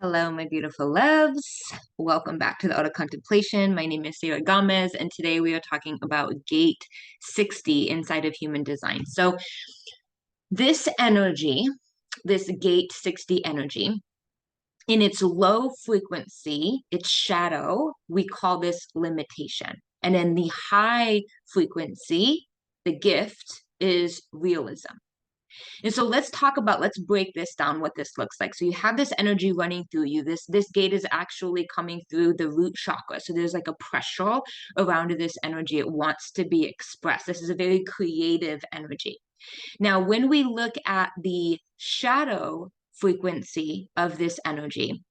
Hello, my beautiful loves. Welcome back to the Art of Contemplation. My name is Sarah Gomez, and today we are talking about Gate 60 inside of human design. So, this energy, this Gate 60 energy, in its low frequency, its shadow, we call this limitation. And in the high frequency, the gift is realism. And so let's break this down, what this looks like. So you have this energy running through you. This gate is actually coming through the root chakra. So there's like a pressure around this energy. It wants to be expressed. This is a very creative energy. Now, when we look at the shadow frequency of this energy,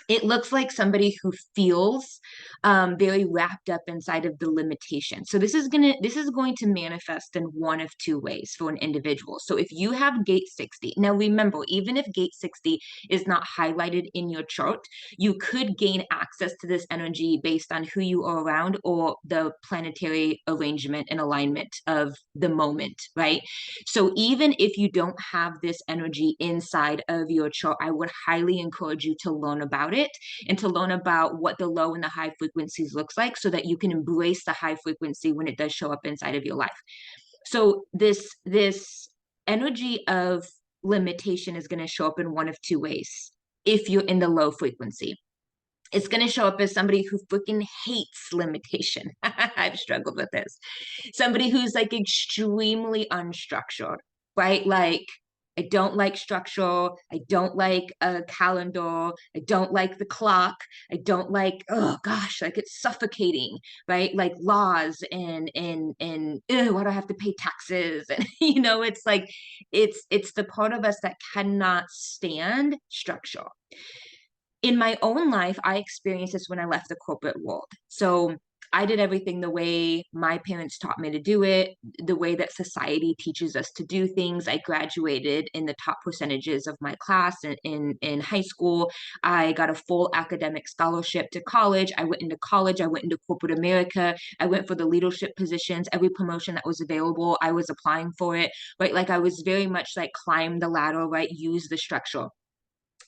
it looks like somebody who feels very wrapped up inside of the limitation. So this is going to manifest in one of two ways for an individual. So if you have gate 60, now remember, even if gate 60 is not highlighted in your chart, you could gain access to this energy based on who you are around or the planetary arrangement and alignment of the moment, right? So even if you don't have this energy inside of your chart, I would highly encourage you to learn about it and to learn about what the low and the high frequencies looks like so that you can embrace the high frequency when it does show up inside of your life. So this energy of limitation is going to show up in one of two ways if you're in the low frequency. It's going to show up as somebody who freaking hates limitation. I've struggled with this. Somebody who's like extremely unstructured, right? Like, I don't like structure. I don't like a calendar. I don't like the clock. I don't like, oh gosh, like it's suffocating, right? Like laws and why do I have to pay taxes? And it's like it's the part of us that cannot stand structure. In my own life, I experienced this when I left the corporate world. So I did everything the way my parents taught me to do it, the way that society teaches us to do things. I graduated in the top percentages of my class in high school. I got a full academic scholarship to college. I went into college. I went into corporate America. I went for the leadership positions. Every promotion that was available, I was applying for it, right? Like I was very much like climb the ladder, right? Use the structure.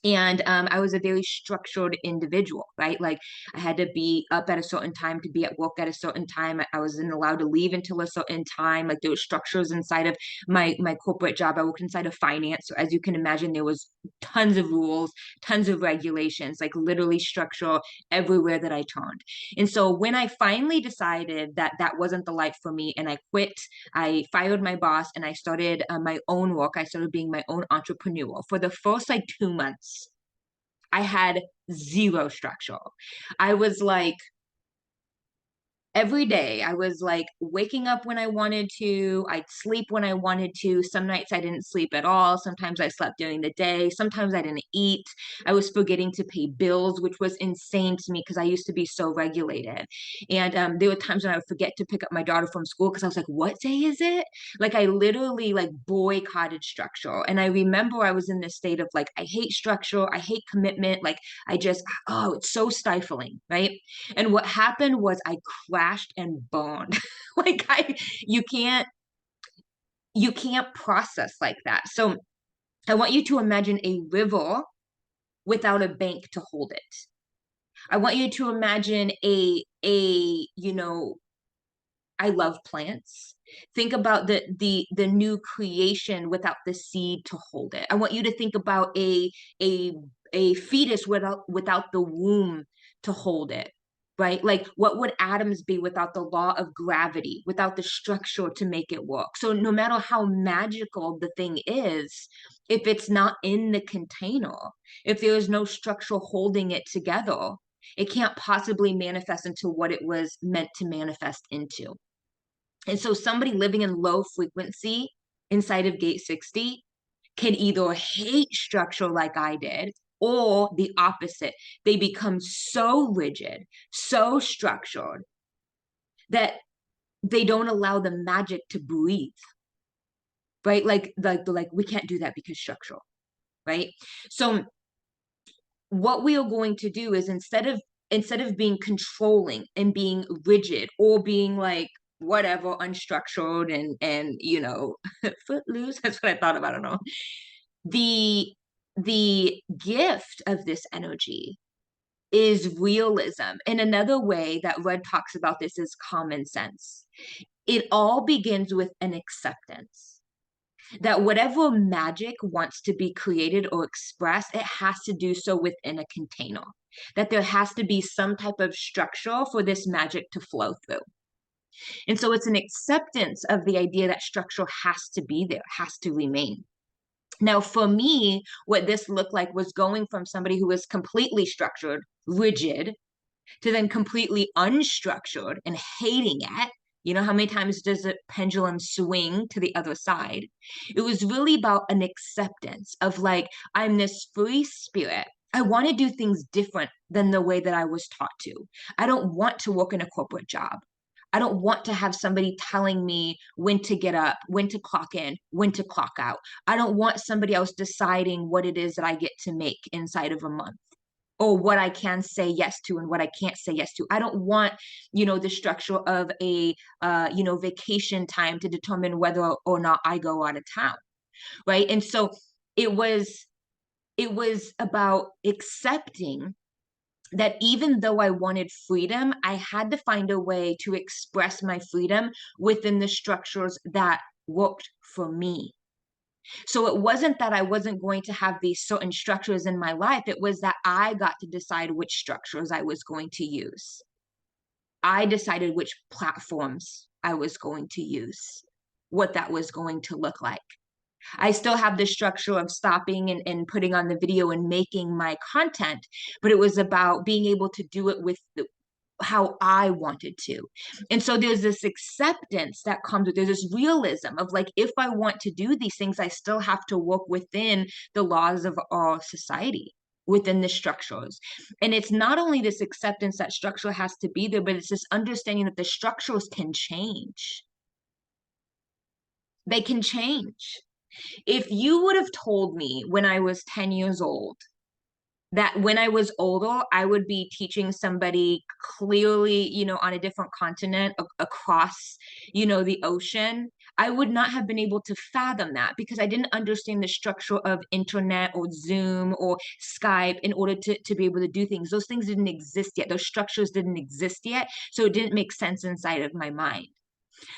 And I was a very structured individual, right? Like I had to be up at a certain time to be at work at a certain time. I wasn't allowed to leave until a certain time. Like there were structures inside of my corporate job. I worked inside of finance. So as you can imagine, there was tons of rules, tons of regulations, like literally structure everywhere that I turned. And so when I finally decided that that wasn't the life for me and I quit, I fired my boss and I started my own work. I started being my own entrepreneur. For the first like 2 months, I had zero structure. I was like, every day I was like waking up when I wanted to, I'd sleep when I wanted to. Some nights I didn't sleep at all. Sometimes I slept during the day. Sometimes I didn't eat. I was forgetting to pay bills, which was insane to me because I used to be so regulated. And there were times when I would forget to pick up my daughter from school because I was like, what day is it? Like I literally like boycotted structure. And I remember I was in this state of like, I hate structure. I hate commitment. Like I just, oh, it's so stifling, right? And what happened was I crashed and burned. like I you can't you can't process like that. So I want you to imagine a river without a bank to hold it. I want you to imagine I love plants. Think about the new creation without the seed to hold it. I want you to think about a a fetus without the womb to hold it, right? Like what would atoms be without the law of gravity, without the structure to make it work? So no matter how magical the thing is, if it's not in the container, if there is no structure holding it together, it can't possibly manifest into what it was meant to manifest into. And so somebody living in low frequency inside of gate 60 can either hate structure like I did, or the opposite. They become so rigid, so structured that they don't allow the magic to breathe, right? Like we can't do that because structure, right? So what we are going to do is instead of being controlling and being rigid or being like whatever unstructured and footloose, that's what I thought about. I don't know, the the gift of this energy is realism. And another way that Red talks about this is common sense. It all begins with an acceptance that whatever magic wants to be created or expressed, it has to do so within a container, that there has to be some type of structure for this magic to flow through. And so it's an acceptance of the idea that structure has to be there, has to remain. Now, for me, what this looked like was going from somebody who was completely structured, rigid, to then completely unstructured and hating it. You know, how many times does a pendulum swing to the other side? It was really about an acceptance of like, I'm this free spirit. I want to do things different than the way that I was taught to. I don't want to work in a corporate job. I don't want to have somebody telling me when to get up, when to clock in, when to clock out. I don't want somebody else deciding what it is that I get to make inside of a month, or what I can say yes to and what I can't say yes to. I don't want, the structure of a, vacation time to determine whether or not I go out of town, right? And so it was, it was about accepting that even though I wanted freedom, I had to find a way to express my freedom within the structures that worked for me. So it wasn't that I wasn't going to have these certain structures in my life. It was that I got to decide which structures I was going to use. I decided which platforms I was going to use, what that was going to look like. I still have the structure of stopping and putting on the video and making my content, but it was about being able to do it with how I wanted to. And so there's this acceptance that comes with, there's this realism of like, if I want to do these things, I still have to work within the laws of our society, within the structures. And it's not only this acceptance that structure has to be there, but it's this understanding that the structures can change. They can change. If you would have told me when I was 10 years old that when I was older, I would be teaching somebody clearly, on a different continent across, the ocean, I would not have been able to fathom that because I didn't understand the structure of internet or Zoom or Skype in order to be able to do things. Those things didn't exist yet. Those structures didn't exist yet. So it didn't make sense inside of my mind.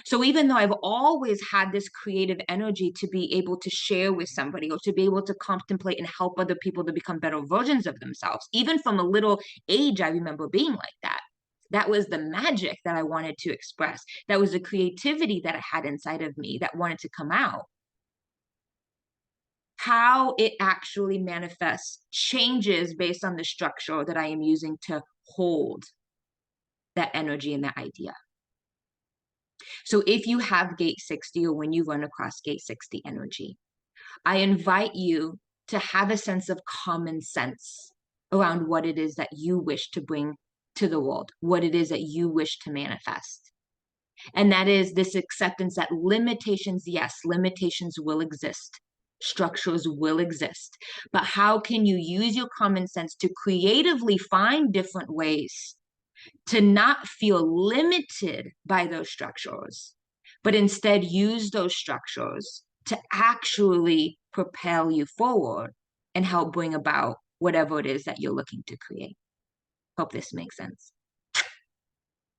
So even though I've always had this creative energy to be able to share with somebody or to be able to contemplate and help other people to become better versions of themselves, even from a little age, I remember being like that. That was the magic that I wanted to express. That was the creativity that I had inside of me that wanted to come out. How it actually manifests changes based on the structure that I am using to hold that energy and that idea. So if you have gate 60 or when you run across gate 60 energy, I invite you to have a sense of common sense around what it is that you wish to bring to the world, what it is that you wish to manifest. And that is this acceptance that limitations, yes, limitations will exist. Structures will exist. But how can you use your common sense to creatively find different ways to not feel limited by those structures, but instead use those structures to actually propel you forward and help bring about whatever it is that you're looking to create? Hope this makes sense.